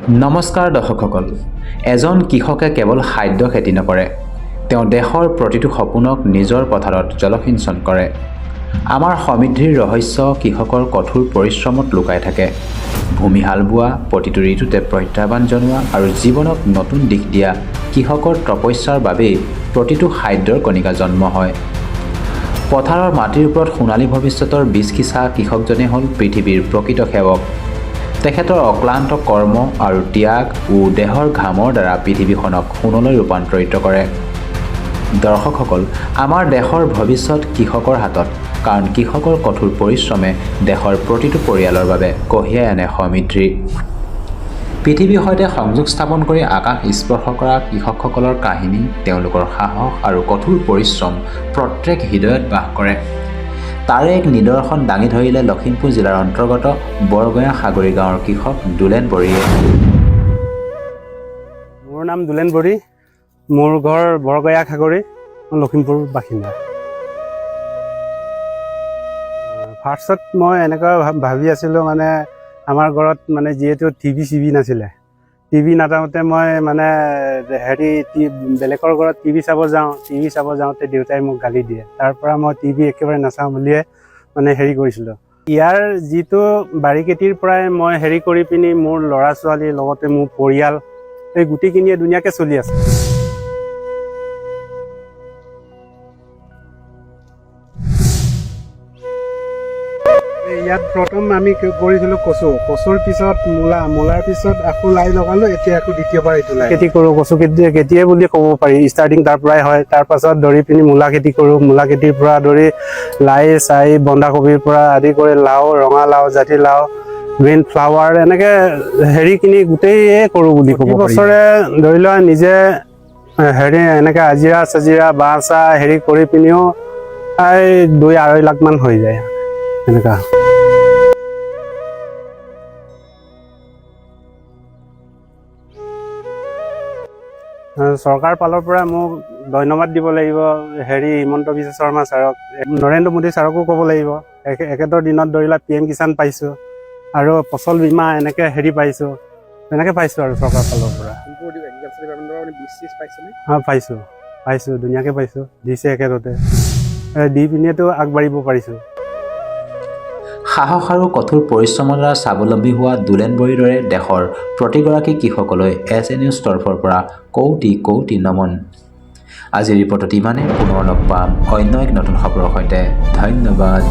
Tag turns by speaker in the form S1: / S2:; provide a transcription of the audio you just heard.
S1: নমস্কাৰ দৰ্শকসকল। এজন কৃষকে কেৱল খাদ্য খেতি নকৰে, তেওঁ দেশৰ প্ৰতিটো সপোনক নিজৰ পথাৰত জলসিঞ্চন কৰে। আমাৰ সমৃদ্ধিৰ ৰহস্য কৃষকৰ কঠোৰ পৰিশ্ৰমত লুকাই থাকে। ভূমি হাল বোৱা, প্ৰতিটো ঋতুতে প্ৰত্যাহ্বান জনোৱা আৰু জীৱনক নতুন দিশ দিয়া কৃষকৰ তপস্যাৰ বাবেই প্ৰতিটো খাদ্যৰ কণিকা জন্ম হয়। পথাৰৰ মাটিৰ ওপৰত সোণালী ভৱিষ্যতৰ বীজ সিঁচা কৃষকজনে হ'ল পৃথিৱীৰ প্ৰকৃত সেৱক। তেখেতৰ অক্লান্ত কৰ্ম আৰু ত্যাগ ও দেহৰ ঘামৰ দ্বাৰা পৃথিৱীখনক সোণলৈ ৰূপান্তৰিত কৰে। দৰ্শকসকল, আমাৰ দেশৰ ভৱিষ্যত কৃষকৰ হাতত, কাৰণ কৃষকৰ কঠোৰ পৰিশ্ৰমে দেশৰ প্ৰতিটো পৰিয়ালৰ বাবে কঢ়িয়াই আনে সমৃদ্ধি। পৃথিৱীৰ সৈতে সংযোগ স্থাপন কৰি আকাশ স্পৰ্শ কৰা কৃষকসকলৰ কাহিনী, তেওঁলোকৰ সাহস আৰু কঠোৰ পৰিশ্ৰম প্ৰত্যেক হৃদয়ত বাস কৰে। তাৰে এক নিদৰ্শন দাঙি ধৰিলে লখিমপুৰ জিলাৰ অন্তৰ্গত বৰগঞা সাগৰী গাঁৱৰ কৃষক দুলেন বড়িয়ে।
S2: মোৰ নাম দুলেন বড়ি, মোৰ ঘৰ বৰগঞা সাগৰী, লখিমপুৰ বাসিন্দা। ফাৰ্ষ্টত মই এনেকুৱা ভাবি আছিলোঁ, মানে আমাৰ ঘৰত মানে যিহেতু টিভি নাছিলে, টিভি নাথাকোঁতে মই মানে বেলেগৰ ঘৰত টিভি চাব যাওঁতে দেউতাই মোক গালি দিয়ে। তাৰ পৰা মই টিভি একেবাৰে নাচাওঁ বুলিয়ে মানে কৰিছিলোঁ। ইয়াৰ যিটো বাৰী খেতিৰ পৰাই মই কৰি পিনি মোৰ ল'ৰা ছোৱালীৰ লগতে মোৰ পৰিয়াল এই গোটেইখিনিয়ে ধুনীয়াকৈ চলি আছে। ইয়াত প্ৰথম আমি কৰিছিলোঁ কচুৰ পিছত মূলাৰ পিছত আকৌ লাই লগালোঁ। এতিয়া আকৌ দ্বিতীয়বাৰ এইটো লাই খেতি কৰোঁ। কচু খেতিয়ে বুলি ক'ব পাৰি, ষ্টাৰ্টিং তাৰ পৰাই হয়। তাৰ পাছত ধৰি পিনি মূলা খেতি কৰোঁ। মূলা খেতিৰ পৰা ধৰি লাই চাই বন্ধাকবিৰ পৰা আদি কৰি লাও, ৰঙালাও, জাতিলাও, গ্ৰীণ ফ্লাৱাৰ এনেকৈ কিনি গোটেইয়ে কৰোঁ বুলি ক'ব পাৰি। বছৰে ধৰি লোৱা নিজে এনেকৈ আজিৰা চাজিৰা বাঁহ চাহ কৰি পিনিও 2-2.5 লাখ মান হৈ যায় এনেকুৱা। চৰকাৰ ফালৰ পৰা মোক ধন্যবাদ দিব লাগিব হিমন্ত বিশ্ব শৰ্মা ছাৰক, নৰেন্দ্ৰ মোদী ছাৰকো ক'ব লাগিব। একেটাৰ দিনত ধৰি লোৱা PM কিষাণ পাইছোঁ আৰু ফচল বীমা এনেকৈ পাইছোঁ, তেনেকৈ পাইছোঁ আৰু চৰকাৰ ফালৰ পৰা। পাইছোঁ ধুনীয়াকৈ পাইছোঁ, দিছে একেলগতে দি পিনিয়েতো আগবাঢ়িব পাৰিছোঁ।
S1: সাহস আৰু কঠোৰ পৰিশ্ৰমৰ দ্বাৰা স্বাৱলম্বী হোৱা দুলেন বড়িৰ দৰে দেশৰ প্ৰতিগৰাকী কৃষকলৈ SA নিউজ তৰফৰ পৰা কৌটি নমন। আজিৰ ৰিপৰ্টত ইমানেই। পুনৰ লগ পাম অন্য এক নতুন খবৰৰ সৈতে। ধন্যবাদ।